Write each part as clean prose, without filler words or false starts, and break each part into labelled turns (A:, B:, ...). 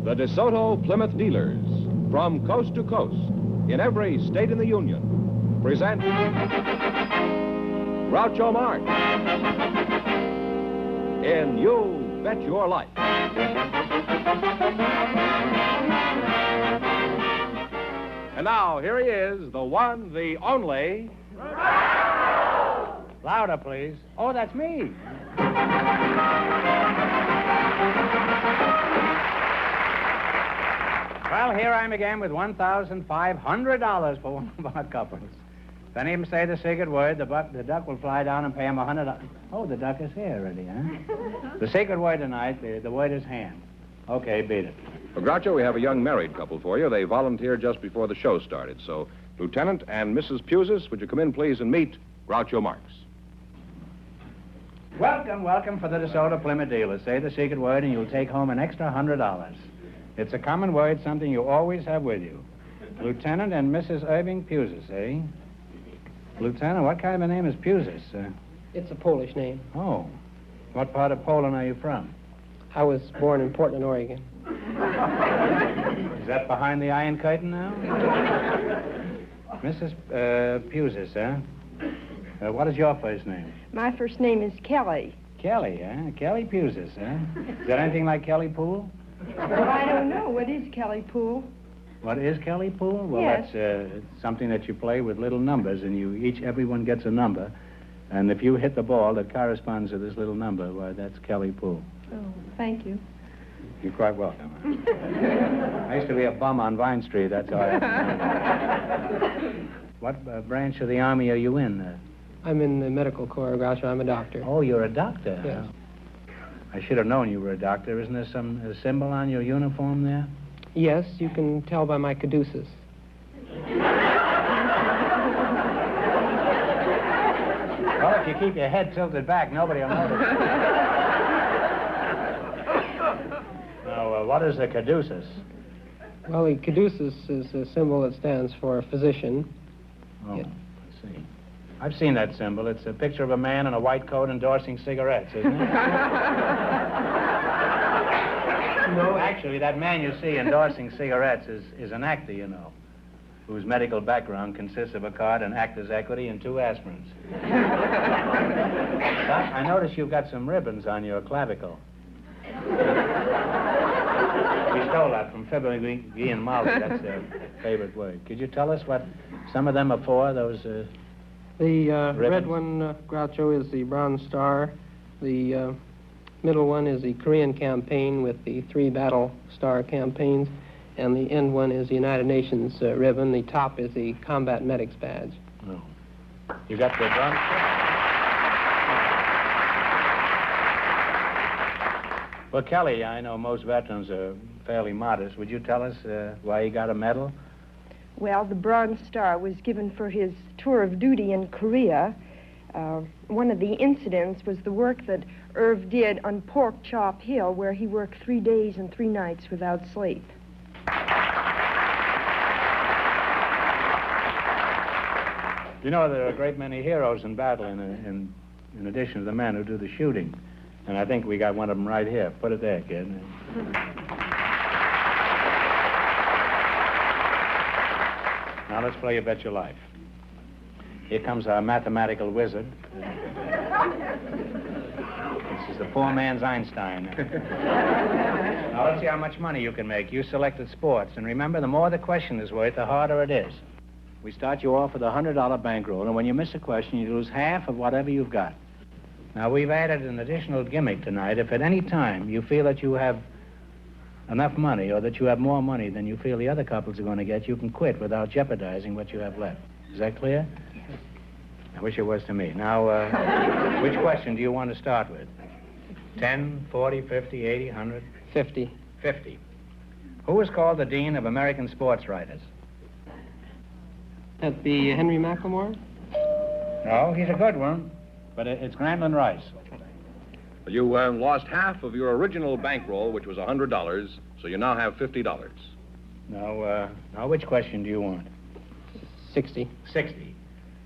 A: The DeSoto Plymouth dealers, from coast to coast, in every state in the Union, present Groucho Marx in You Bet Your Life. And now, here he is, the one, the only...
B: Louder, please. Oh, that's me. Well, here I am again with $1,500 for one of our couples. If any of them say the secret word, the duck will fly down and pay him $100. Oh, the duck is here already, huh? The secret word tonight, the word is hand. Okay, beat it.
A: Well, Groucho, we have a young married couple for you. They volunteered just before the show started. So, Lieutenant and Mrs. Pusis, would you come in, please, and meet Groucho Marx?
B: Welcome for the DeSoto Plymouth dealers. Say the secret word and you'll take home an extra $100. It's a common word, something you always have with you. Lieutenant and Mrs. Irving Pusis, eh? Lieutenant, what kind of a name is Pusis?
C: It's a Polish name.
B: Oh. What part of Poland are you from?
C: I was born in Portland, Oregon.
B: Is that behind the Iron Curtain now? Mrs. Pusis, eh? What is your first name?
D: My first name is Kelly.
B: Kelly, eh? Kelly Pusis, eh? Is that anything like Kelly Pool?
D: Well, I don't know. What is Kelly Pool?
B: What is Kelly Pool? Well,
D: yes.
B: That's something that you play with little numbers, and everyone gets a number. And if you hit the ball that corresponds to this little number, well, that's Kelly Pool.
D: Oh, thank you.
B: You're quite welcome. I used to be a bum on Vine Street, that's all I have. What branch of the Army are you in?
C: I'm in the medical corps, Groucho. I'm a doctor.
B: Oh, you're a doctor?
C: Yes.
B: I should have known you were a doctor. Isn't there some symbol on your uniform there?
C: Yes, you can tell by my caduceus.
B: Well, if you keep your head tilted back, nobody will notice. Now, what is a caduceus?
C: Well, the caduceus is a symbol that stands for physician.
B: Oh, I see. I've seen that symbol. It's a picture of a man in a white coat endorsing cigarettes, isn't it? No, actually, that man you see endorsing cigarettes is an actor, you know, whose medical background consists of a card and actor's equity and 2 aspirins. I notice you've got some ribbons on your clavicle. We stole that from Fibber and Molly. That's their favorite word. Could you tell us what some of them are for, those
C: The
B: ribbons?
C: red one, Groucho, is the Bronze Star. The middle one is the Korean campaign with the 3 battle star campaigns. And the end one is the United Nations ribbon. The top is the Combat Medics badge.
B: Oh. You got the Bronze Star? Well, Kelly, I know most veterans are fairly modest. Would you tell us why you got a medal?
D: Well, the Bronze Star was given for his tour of duty in Korea. One of the incidents was the work that Irv did on Pork Chop Hill, where he worked 3 days and 3 nights without sleep.
B: You know, there are a great many heroes in battle in addition to the men who do the shooting. And I think we got one of them right here. Put it there, kid. Now let's play You Bet Your Life. Here comes our mathematical wizard. This is the poor man's Einstein. Now let's see how much money you can make. You selected sports. And remember, the more the question is worth, the harder it is. We start you off with a $100 bankroll, and when you miss a question, you lose half of whatever you've got. Now, we've added an additional gimmick tonight. If at any time you feel that you have enough money or that you have more money than you feel the other couples are going to get, you can quit without jeopardizing what you have left. Is that clear? I wish it was to me. Now, which question do you want to start with? 10, 40, 50, 80, 100?
C: 50.
B: 50. Who is called the Dean of American Sports Writers?
C: That'd be Henry McLemore?
B: No, he's a good one, but it's Grantland Rice.
A: You lost half of your original bankroll, which was $100, so you now have $50.
B: Now, which question do you want?
C: 60.
B: 60.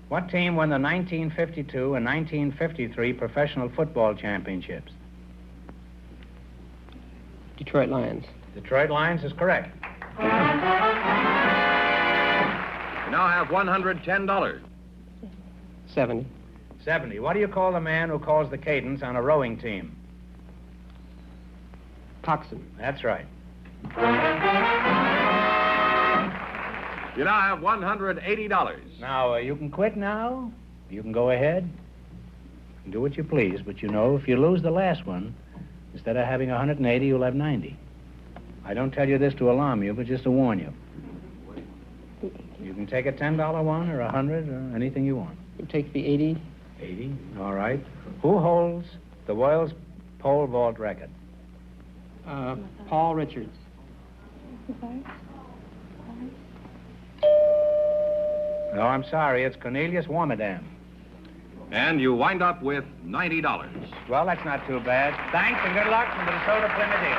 B: What team won the 1952 and 1953 professional football championships?
C: Detroit Lions.
B: Detroit Lines is correct.
A: You now have $110.
C: 70.
B: 70. What do you call the man who calls the cadence on a rowing team?
C: Coxswain.
B: That's right.
A: You now have $180.
B: Now, you can quit now. You can go ahead. You can do what you please, but you know, if you lose the last one, instead of having 180, you'll have 90. I don't tell you this to alarm you, but just to warn you. You can take a $10 one or 100 or anything you want.
C: You take the 80.
B: 80, all right. Who holds the world's pole vault record?
C: Paul Richards.
B: No, I'm sorry. It's Cornelius Warmadam.
A: And you wind up with $90.
B: Well, that's not too bad. Thanks and good luck from the DeSoto Plymouth Deal.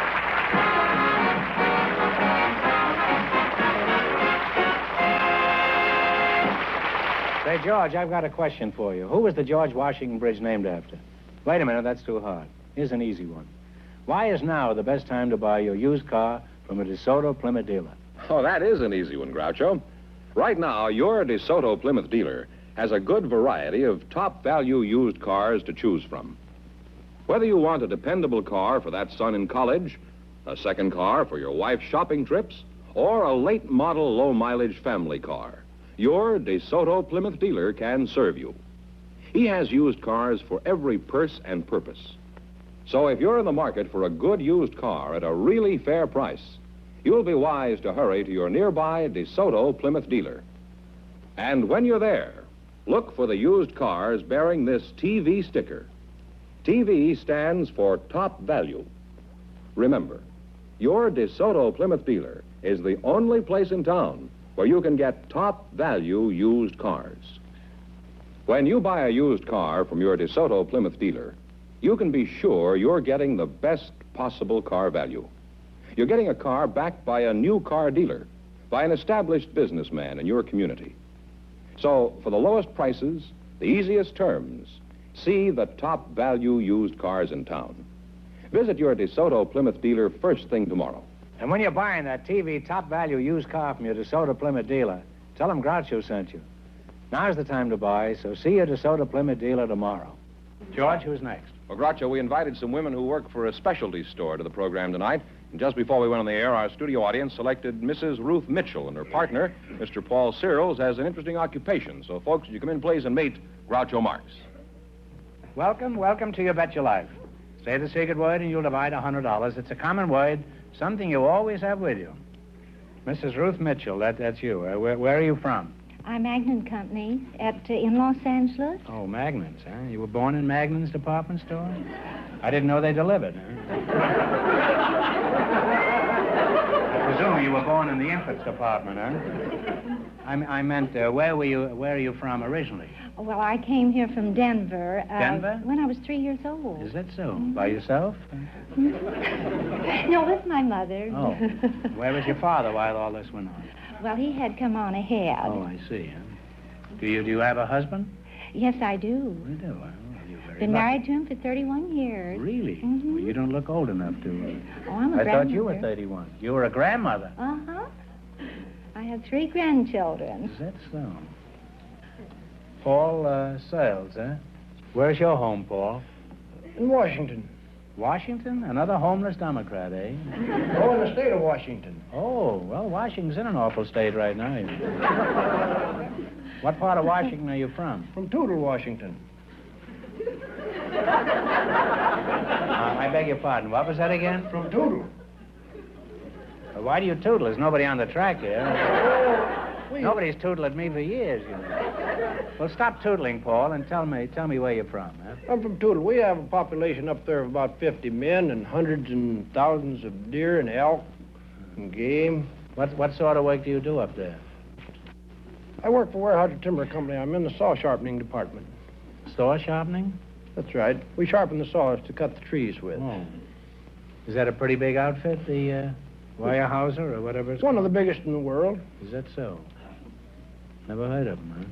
B: Say, George, I've got a question for you. Who was the George Washington Bridge named after? Wait a minute, that's too hard. Here's an easy one. Why is now the best time to buy your used car from a DeSoto Plymouth dealer?
A: Oh, that is an easy one, Groucho. Right now, your DeSoto Plymouth dealer has a good variety of top-value used cars to choose from. Whether you want a dependable car for that son in college, a second car for your wife's shopping trips, or a late-model, low-mileage family car, your DeSoto Plymouth dealer can serve you. He has used cars for every purse and purpose. So if you're in the market for a good used car at a really fair price, you'll be wise to hurry to your nearby DeSoto Plymouth dealer. And when you're there, look for the used cars bearing this TV sticker. TV stands for top value. Remember, your DeSoto Plymouth dealer is the only place in town where you can get top value used cars. When you buy a used car from your DeSoto Plymouth dealer, you can be sure you're getting the best possible car value. You're getting a car backed by a new car dealer, by an established businessman in your community. So, for the lowest prices, the easiest terms, see the top value used cars in town. Visit your DeSoto Plymouth dealer first thing tomorrow.
B: And when you're buying that TV top value used car from your DeSoto Plymouth dealer, tell them Groucho sent you. Now's the time to buy, so see your DeSoto Plymouth dealer tomorrow. George, who's next?
A: Well, Groucho, we invited some women who work for a specialty store to the program tonight. And just before we went on the air, our studio audience selected Mrs. Ruth Mitchell and her partner, Mr. Paul Searles, as an interesting occupation. So, folks, would you come in, please, and meet Groucho Marx.
B: Welcome to You Bet Your Life. Say the secret word and you'll divide $100. It's a common word, something you always have with you. Mrs. Ruth Mitchell, that's you. Where are you from?
E: I'm Magnan Company in Los Angeles.
B: Oh, Magnan's, huh? You were born in Magnan's department store? I didn't know they delivered, huh? I presume you were born in the infants department, huh? I meant, where are you from originally?
E: Well, I came here from Denver.
B: Denver?
E: When I was 3 years old.
B: Is that so? By yourself?
E: No, with my mother.
B: Oh. Where was your father while all this went on?
E: Well, he had come on ahead.
B: Oh, I see. Huh? Do you have a husband?
E: Yes, I do.
B: You do? Well, you're very
E: Been
B: lucky.
E: married to him for 31 years.
B: Really?
E: Mm-hmm.
B: Well, you don't look old enough to...
E: Oh, I'm a
B: I
E: grandmother.
B: thought you were 31. You were a grandmother.
E: Uh-huh. I have 3 grandchildren.
B: Is that so? Paul Searles, huh? Where's your home, Paul?
F: In Washington.
B: Washington? Another homeless Democrat, eh?
F: Oh, in the state of Washington.
B: Oh, well, Washington's in an awful state right now. What part of Washington are you from?
F: From Tootle, Washington.
B: I beg your pardon. What was that again?
F: From Tootle.
B: Why do you tootle? There's nobody on the track here.
F: Oh,
B: Nobody's tootled at me for years, you know. Well, stop tootling, Paul, and tell me where you're from, huh?
F: I'm from Tootle. We have a population up there of about 50 men and hundreds and thousands of deer and elk and game.
B: What sort of work do you do up there?
F: I work for Weyerhaeuser Timber Company. I'm in the saw sharpening department.
B: Saw sharpening?
F: That's right. We sharpen the saws to cut the trees with.
B: Oh. Is that a pretty big outfit, the Weyerhaeuser or whatever it's
F: It's one of
B: called?
F: the biggest in the world.
B: Is that so? Never heard of them, huh?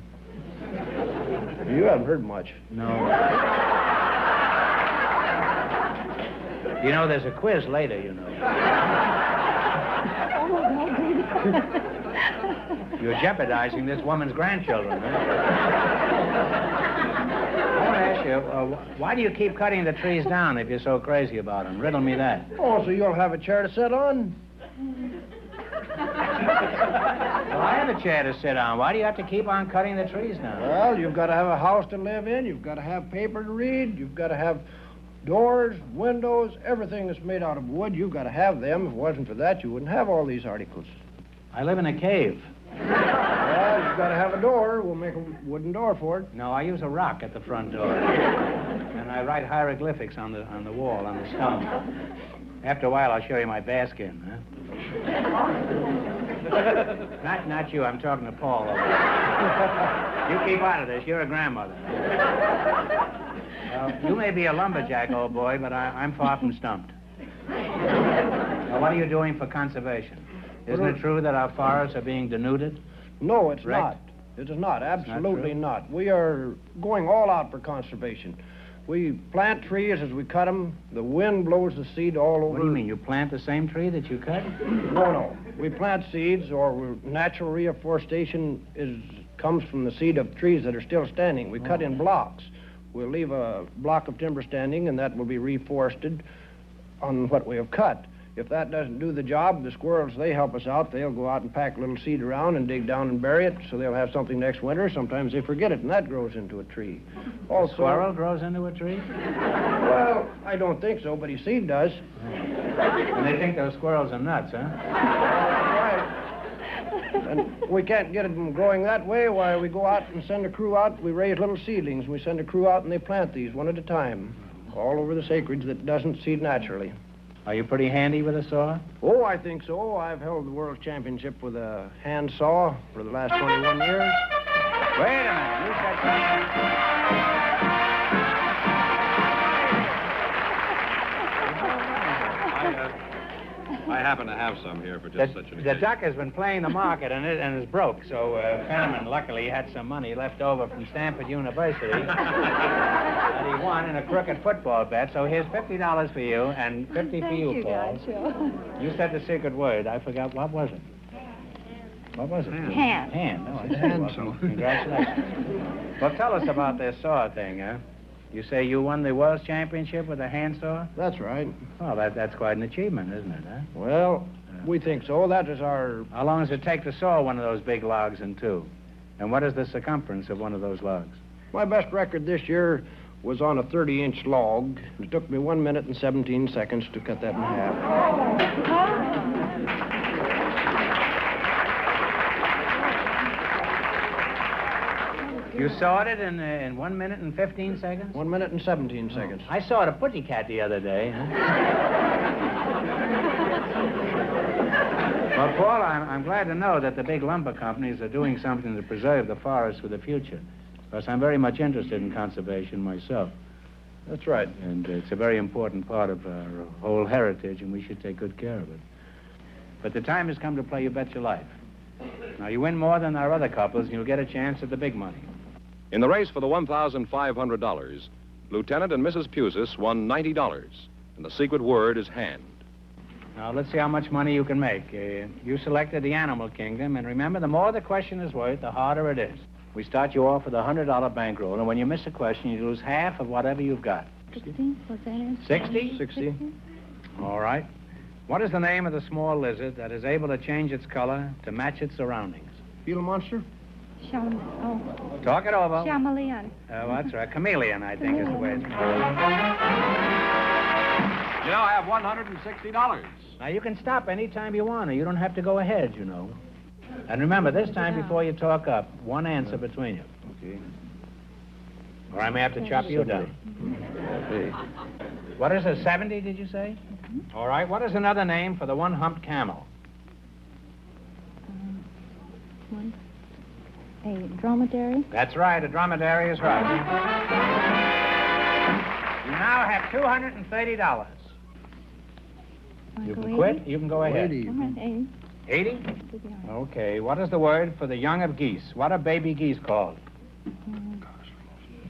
F: You haven't heard much.
B: No. You know, there's a quiz later, you know. You're jeopardizing this woman's grandchildren, huh? I want to ask you, why do you keep cutting the trees down if you're so crazy about them? Riddle me that.
F: Oh, so you'll have a chair to sit on?
B: Well, I have a chair to sit on. Why do you have to keep on cutting the trees down?
F: Well, you've got to have a house to live in. You've got to have paper to read. You've got to have doors, windows, everything that's made out of wood. You've got to have them. If it wasn't for that, you wouldn't have all these articles.
B: I live in a cave.
F: Well, you've got to have a door. We'll make a wooden door for it.
B: No, I use a rock at the front door. And I write hieroglyphics on the wall, on the stone. After a while, I'll show you my bear skin, huh? Not you. I'm talking to Paul over there. You keep out of this. You're a grandmother. You may be a lumberjack, old boy, but I'm far from stumped. Now, what are you doing for conservation? Isn't it true that our forests are being denuded?
F: No, it's
B: Correct?
F: not. It is not. Absolutely not. We are going all out for conservation. We plant trees as we cut them. The wind blows the seed all over.
B: What do you mean? You plant the same tree that you cut?
F: No. We plant seeds, or natural reforestation comes from the seed of trees that are still standing. We cut in blocks. We'll leave a block of timber standing, and that will be reforested on what we have cut. If that doesn't do the job, the squirrels, they help us out. They'll go out and pack a little seed around and dig down and bury it, so they'll have something next winter. Sometimes they forget it, and that grows into a tree.
B: Also, a squirrel grows into a tree?
F: Well, I don't think so, but his seed does.
B: And they think those squirrels are nuts, huh?
F: Right. And we can't get them growing that way. Why, we go out and send a crew out. We raise little seedlings. We send a crew out, and they plant these one at a time, all over this acreage that doesn't seed naturally.
B: Are you pretty handy with a saw?
F: Oh, I think so. I've held the world championship with a hand saw for the last 21 years.
B: Wait a minute. You said
A: I happen to have some here for just such an occasion.
B: The duck has been playing the market and is broke, so Fenneman luckily had some money left over from Stanford University that he won in a crooked football bet. So here's $50 for you and $50 for you, Paul.
E: Groucho.
B: You said the secret word. I forgot. What was it? What was it?
E: Hand.
B: Hand. Oh, I said well, congratulations. Well, tell us about this saw thing, huh? You say you won the world championship with a hand saw?
F: That's right.
B: Well, that's quite an achievement, isn't it, huh?
F: Well, we think so. That is our...
B: How long does it take to saw one of those big logs in two? And what is the circumference of one of those logs?
F: My best record this year was on a 30-inch log. It took me 1 minute and 17 seconds to cut that in half.
B: You sawed it in 1 minute and 15 seconds?
F: 1 minute and 17 seconds.
B: I sawed a pussycat the other day. Huh? Well, Paul, I'm glad to know that the big lumber companies are doing something to preserve the forests for the future. Because I'm very much interested in conservation myself.
F: That's right.
B: And it's a very important part of our whole heritage, and we should take good care of it. But the time has come to play You Bet Your Life. Now, you win more than our other couples, and you'll get a chance at the big money.
A: In the race for the $1,500, Lieutenant and Mrs. Pusis won $90, and the secret word is hand.
B: Now, let's see how much money you can make. You selected the animal kingdom, and remember, the more the question is worth, the harder it is. We start you off with a $100 bankroll, and when you miss a question, you lose half of whatever you've got.
E: 60? Was that it?
B: 60?
F: 60.
B: All right. What is the name of the small lizard that is able to change its color to match its surroundings?
F: Gila monster?
B: Talk it over.
E: Chameleon.
B: Oh, that's right. Chameleon, I think, is the way it's called.
A: You now have $160.
B: Now, you can stop any time you want, or you don't have to go ahead, you know. And remember, this time before you talk up, one answer between you.
F: Okay.
B: Or I may have to chop you down.
F: Okay.
B: What is it, 70, did you say? Mm-hmm. All right. What is another name for the one-humped camel?
E: A dromedary.
B: That's right. A dromedary is right. You now have $230. You can quit. You can go ahead.
F: 80.
E: All right, 80.
B: 80? Okay. What is the word for the young of geese? What are baby geese called?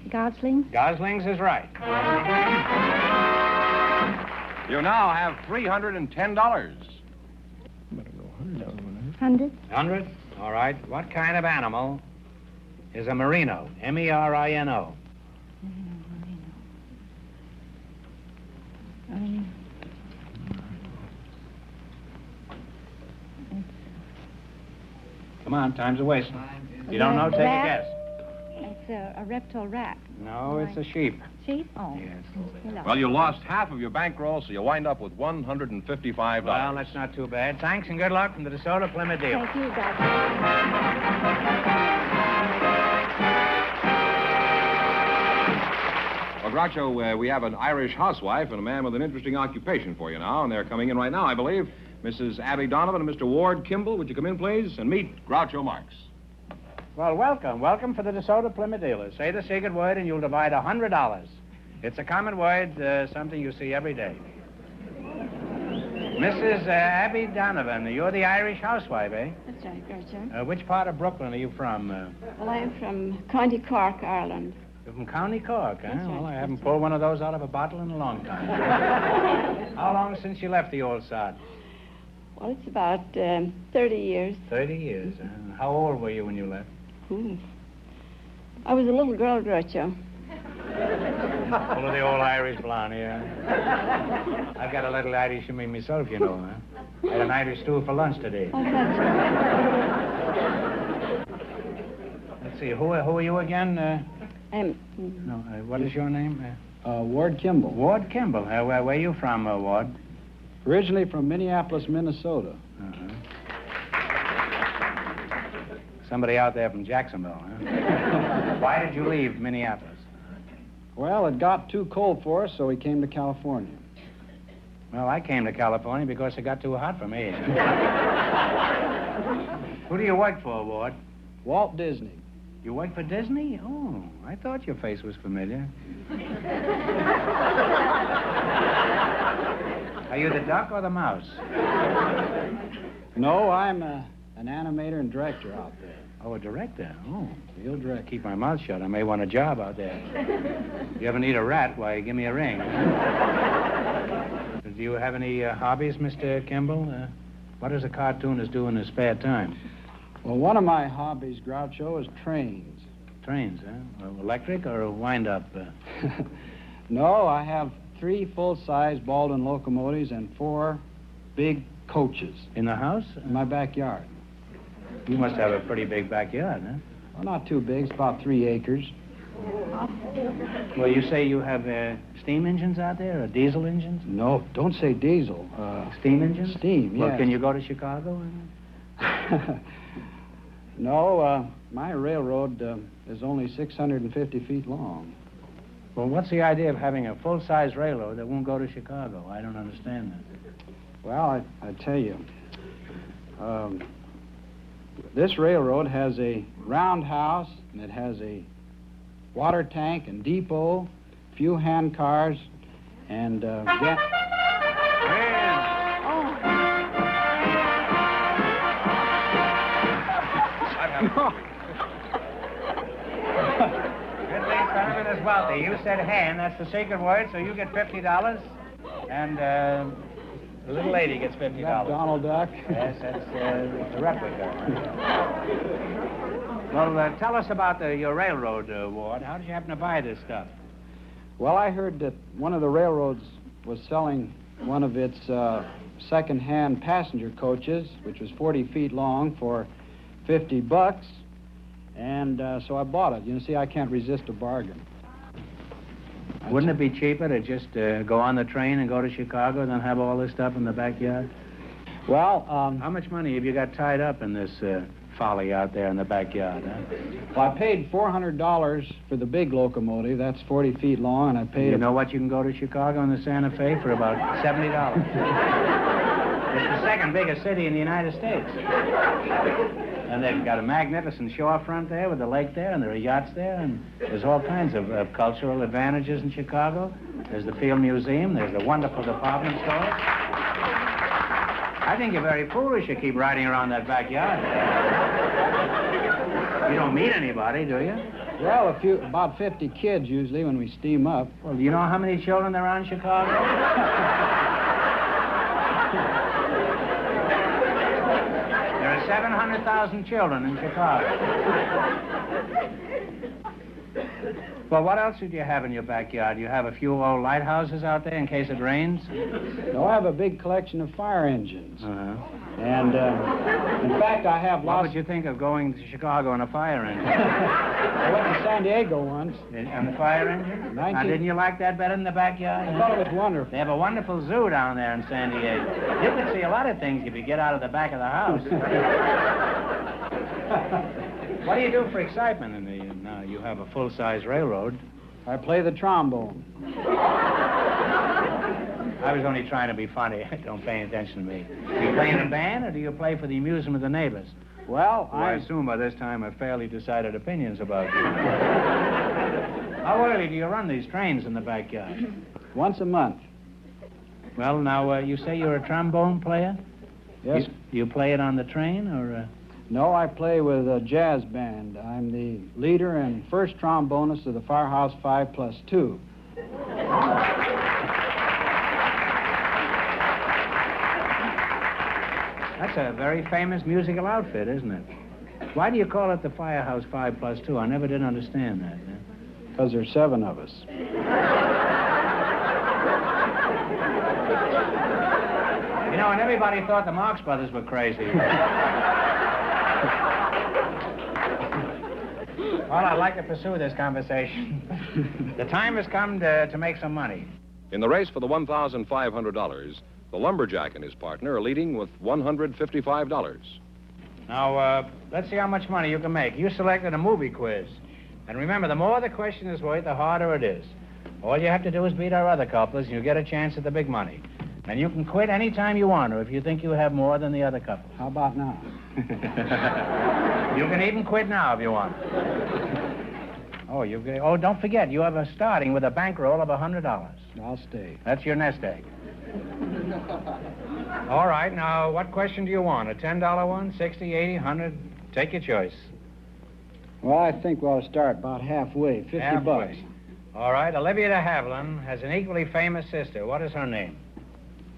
E: Goslings.
B: Goslings is right.
A: You now have $310.
F: But
E: 100.
B: 100? All right. What kind of animal is a merino? M-E-R-I-N-O. Come on, time's a waste. If you don't know, take a guess.
E: It's a reptile rat.
B: No, it's a sheep.
E: Sheep? Oh.
B: Yes.
A: Well, you lost half of your bankroll, so you wind up with $155.
B: Well, that's not too bad. Thanks and good luck from the DeSoto Plymouth deal.
E: Thank you, Doctor.
A: Well, Groucho, we have an Irish housewife and a man with an interesting occupation for you now, and they're coming in right now, I believe. Mrs. Abby Donovan and Mr. Ward Kimball, would you come in, please, and meet Groucho Marx.
B: Well, welcome. Welcome for the DeSoto Plymouth dealers. Say the secret word and you'll divide $100. It's a common word, something you see every day. Mrs. Abby Donovan, you're the Irish housewife, eh?
G: That's right, Groucho.
B: Which part of Brooklyn are you from?
G: Well, I'm from County Cork, Ireland.
B: You're from County Cork, huh?
G: That's right.
B: Well, I haven't pulled one of those out of a bottle in a long time. How long since you left the old sod?
G: Well, it's about 30 years.
B: 30 years, huh? How old were you when you left?
G: I was a little girl, Groucho.
B: Full of the old Irish blonde, yeah. I've got a little Irish in me myself, you know, huh? I had an Irish stew for lunch today.
G: Oh, that's right.
B: Let's see, who are you again? What is your name?
H: Ward Kimball.
B: Ward Kimball. Where are you from, Ward?
H: Originally from Minneapolis, Minnesota.
B: Uh-huh. Somebody out there from Jacksonville, huh? Why did you leave Minneapolis?
H: Well, it got too cold for us, so we came to California.
B: Well, I came to California because it got too hot for me. Who do you work for, Ward?
H: Walt Disney.
B: You work for Disney? Oh, I thought your face was familiar. Are you the duck or the mouse?
H: No, I'm an animator and director out there.
B: Oh, a director? Oh,
H: Real director.
B: keep my mouth shut. I may want a job out there. If you ever need a rat, why, give me a ring. Do you have any hobbies, Mr. Kimball? What does a cartoonist do in his spare time?
H: Well, one of my hobbies, Groucho, is trains.
B: Trains, huh? Electric or wind-up?
H: No, I have 3 full-size Baldwin locomotives and 4 big coaches.
B: In the house?
H: In my backyard.
B: You must have a pretty big backyard, huh?
H: Well, not too big. It's about 3 acres.
B: Well, you say you have steam engines out there, or diesel engines?
H: No, don't say diesel.
B: Steam engines?
H: Steam,
B: Well,
H: yes.
B: can you go to Chicago?
H: No, my railroad is only 650 feet long.
B: Well, what's the idea of having a full-size railroad that won't go to Chicago? I don't understand that.
H: Well, I tell you, this railroad has a roundhouse, and it has a water tank and depot, few hand cars, and
B: Good thing Donovan is wealthy. You said hand, that's the secret word, so you get $50, and the little lady gets $50.
H: Donald Duck.
B: Yes, that's the replica. Well, tell us about your railroad, Ward. How did you happen to buy this stuff?
H: Well, I heard that one of the railroads was selling one of its second-hand passenger coaches, which was 40 feet long, for $50, and so I bought it. You see, I can't resist a bargain.
B: Wouldn't it be cheaper to just go on the train and go to Chicago than have all this stuff in the backyard?
H: Well,
B: How much money have you got tied up in this folly out there in the backyard, huh?
H: well, I paid $400 for the big locomotive. That's 40 feet long, and I paid...
B: You know what? You can go to Chicago in the Santa Fe for about $70. It's the second biggest city in the United States. And they've got a magnificent shorefront there with a lake there, and there are yachts there, and there's all kinds of cultural advantages in Chicago. There's the Field Museum. There's the wonderful department store. I think you're very foolish to keep riding around that backyard. You don't meet anybody, do you?
H: Well, about 50 kids usually when we steam up.
B: Well, do you know how many children there are in Chicago? There are 700,000 children in Chicago. Well, what else did you have in your backyard? You have a few old lighthouses out there in case it rains?
H: No, I have a big collection of fire engines.
B: Uh-huh.
H: And, in fact, I have
B: What
H: lots...
B: would you think of going to Chicago in a fire engine?
H: I went to San Diego once.
B: On the fire engine? Now, didn't you like that better than the backyard?
H: I thought it was wonderful.
B: They have a wonderful zoo down there in San Diego. You could see a lot of things if you get out of the back of the house. What do you do for excitement in the... Now, you have a full-size railroad.
H: I play the trombone.
B: I was only trying to be funny. Don't pay attention to me. Do you play in a band, or do you play for the amusement of the neighbors?
H: Well,
B: I assume by this time I've fairly decided opinions about you. How early do you run these trains in the backyard?
H: Once a month.
B: Well, now, you say you're a trombone player?
H: Yes.
B: You play it on the train, or...
H: No, I play with a jazz band. I'm the leader and first trombonist of the Firehouse 5+2.
B: That's a very famous musical outfit, isn't it? Why do you call it the Firehouse 5+2? I never did understand that.
H: Because there's 7 of us.
B: You know, and everybody thought the Marx Brothers were crazy. Well, I'd like to pursue this conversation. The time has come to make some money.
A: In the race for the $1,500, the lumberjack and his partner are leading with $155.
B: Now, let's see how much money you can make. You selected a movie quiz. And remember, the more the question is worth, the harder it is. All you have to do is beat our other couplers, and you get a chance at the big money. And you can quit any time you want, or if you think you have more than the other couple.
H: How about now?
B: You can even quit now if you want. Oh, don't forget, you have a starting with a bankroll of $100.
H: I'll stay.
B: That's your nest egg. All right, now, what question do you want? A $10 one, 60, 80, 100? Take your choice.
H: Well, I think we ought to start about halfway, 50 bucks.
B: All right, Olivia de Havilland has an equally famous sister. What is her name?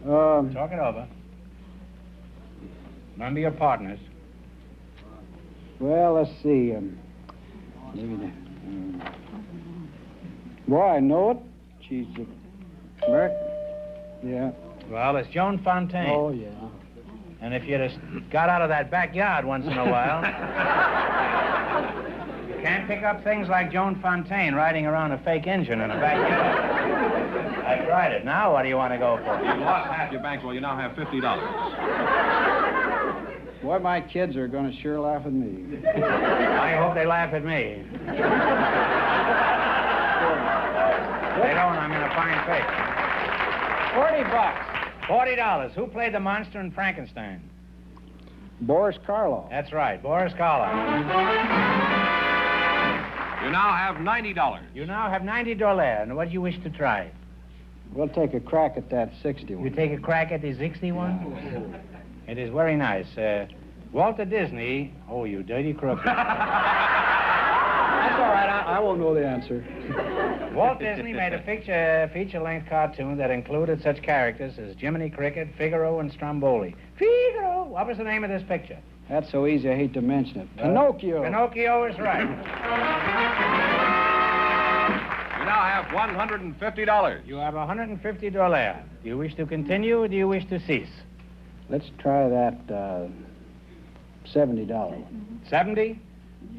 B: Talk it over. Remember your partners.
H: Well, let's see. Boy, I know it. She's American. Yeah.
B: Well, it's Joan Fontaine.
H: Oh, yeah.
B: And if you'd have got out of that backyard once in a while... You can't pick up things like Joan Fontaine riding around a fake engine in a backyard. I tried it. Now what do you want to go for?
A: You've lost half your bankroll. You now have $50.
H: Boy, my kids are going to sure laugh at me.
B: I hope they laugh at me. They don't, I'm in a fine fix. $40. $40. Who played the monster in Frankenstein?
H: Boris Karloff.
B: That's right, Boris Karloff.
A: You now have $90.
B: You now have $90. And what do you wish to try?
H: We'll take a crack at that 61.
B: You take a crack at the 61? It is very nice. Walter Disney... Oh, you dirty crook.
H: That's all right. I won't know the answer.
B: Walt Disney made a feature-length cartoon that included such characters as Jiminy Cricket, Figaro, and Stromboli. Figaro! What was the name of this picture?
H: That's so easy, I hate to mention it. Pinocchio.
B: Pinocchio is right.
A: You now have $150.
B: You have $150. Do you wish to continue, or do you wish to cease?
H: Let's try that $70.
B: 70?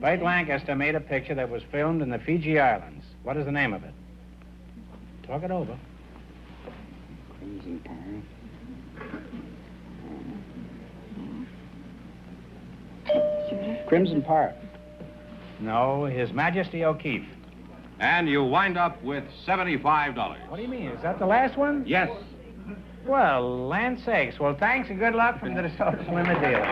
B: Burt Lancaster made a picture that was filmed in the Fiji Islands. What is the name of it? Talk it over.
H: Crimson Pirate. Crimson Pirate.
B: No, His Majesty O'Keefe.
A: And you wind up with $75.
B: What do you mean? Is that the last one?
A: Yes.
B: Well, land sakes. Well, thanks and good luck from the DeSoto Limit dealer.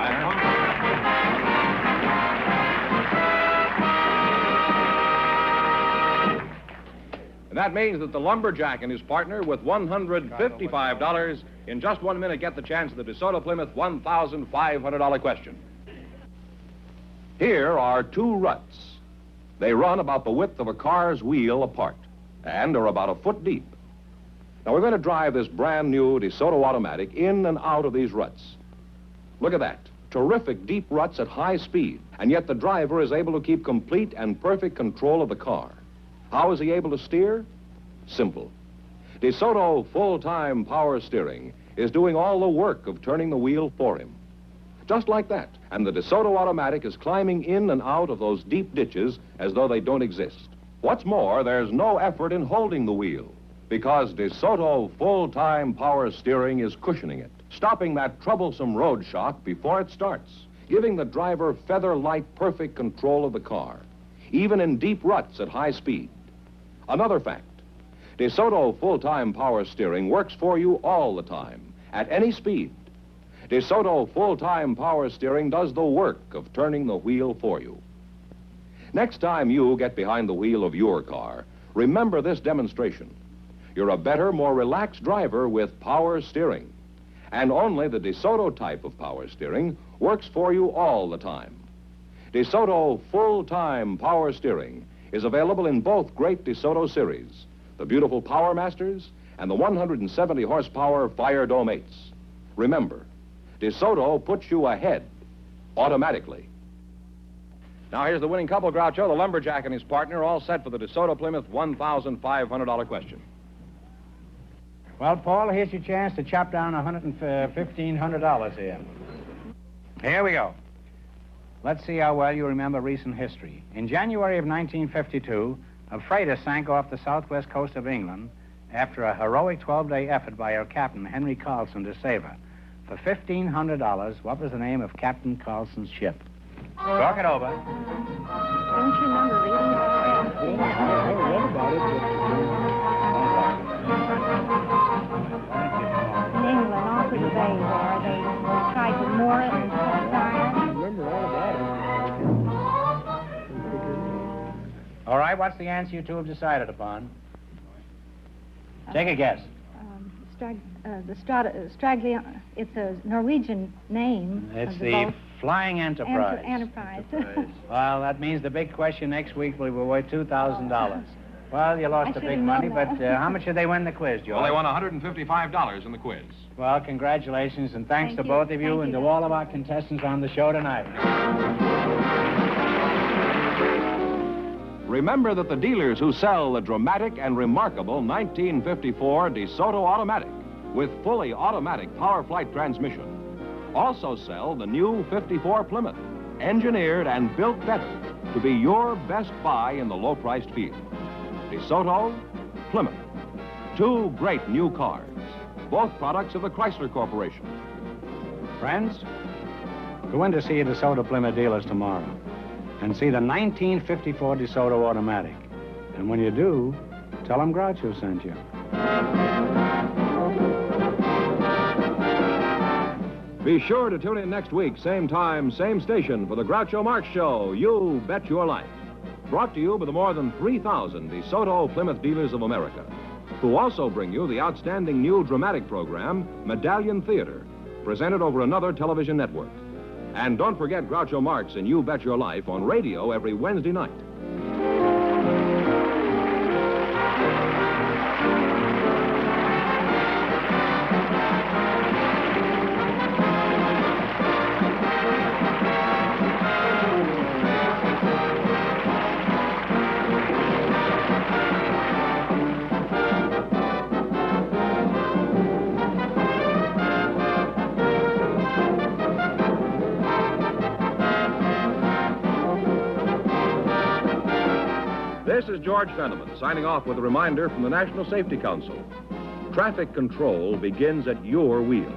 A: And that means that the lumberjack and his partner with $155 in just 1 minute get the chance of the DeSoto Plymouth $1,500 question. Here are two ruts. They run about the width of a car's wheel apart and are about a foot deep. Now, we're going to drive this brand new DeSoto automatic in and out of these ruts. Look at that. terrific deep ruts at high speed, and yet the driver is able to keep complete and perfect control of the car. How is he able to steer? Simple. DeSoto full-time power steering is doing all the work of turning the wheel for him. Just like that. And the DeSoto automatic is climbing in and out of those deep ditches as though they don't exist. What's more, there's no effort in holding the wheel, because DeSoto full-time power steering is cushioning it, stopping that troublesome road shock before it starts, giving the driver feather-light perfect control of the car, even in deep ruts at high speed. Another fact, DeSoto full-time power steering works for you all the time, at any speed. DeSoto full-time power steering does the work of turning the wheel for you. Next time you get behind the wheel of your car, remember this demonstration. You're a better, more relaxed driver with power steering. And only the DeSoto type of power steering works for you all the time. DeSoto full-time power steering is available in both great DeSoto series, the beautiful Power Masters and the 170 horsepower Fire Dome 8s. Remember, DeSoto puts you ahead automatically. Now here's the winning couple, Groucho, the lumberjack and his partner, all set for the DeSoto Plymouth $1,500 question.
B: Well, Paul, here's your chance to chop down $1,500 here. Here we go. Let's see how well you remember recent history. In January of 1952, a freighter sank off the southwest coast of England after a heroic 12-day effort by her captain, Henry Carlson, to save her. For $1,500, what was the name of Captain Carlson's ship? Talk it over.
E: Don't you remember reading about that?
H: I read about it,
E: In England, off of the bay there, they tried to moor it and set fire.
H: I remember all about it.
B: All right, what's the answer you two have decided upon? Take a guess.
E: It's a Norwegian name.
B: It's
E: of
B: the
E: boat.
B: Flying Enterprise.
E: Enterprise.
B: Well, that means the big question next week will be worth $2,000. Well, you lost the big money, but how much did they win the quiz, George?
A: Well, they won $155 in the quiz.
B: Well, congratulations, and thanks to
E: Thank you.
B: both of you
E: Thank
B: and
E: you.
B: to all of our contestants on the show tonight.
A: Remember that the dealers who sell the dramatic and remarkable 1954 DeSoto automatic with fully automatic power flight transmission also sell the new 54 Plymouth, engineered and built better to be your best buy in the low-priced field. DeSoto, Plymouth, two great new cars, both products of the Chrysler Corporation.
B: Friends, go in to see the DeSoto Plymouth dealers tomorrow and see the 1954 DeSoto automatic. And when you do, tell them Groucho sent you.
A: Be sure to tune in next week, same time, same station, for the Groucho Marx Show, You Bet Your Life. Brought to you by the more than 3,000 DeSoto Plymouth dealers of America, who also bring you the outstanding new dramatic program, Medallion Theater, presented over another television network. And don't forget Groucho Marx and You Bet Your Life on radio every Wednesday night. This is George Fenneman signing off with a reminder from the National Safety Council. Traffic control begins at your wheel.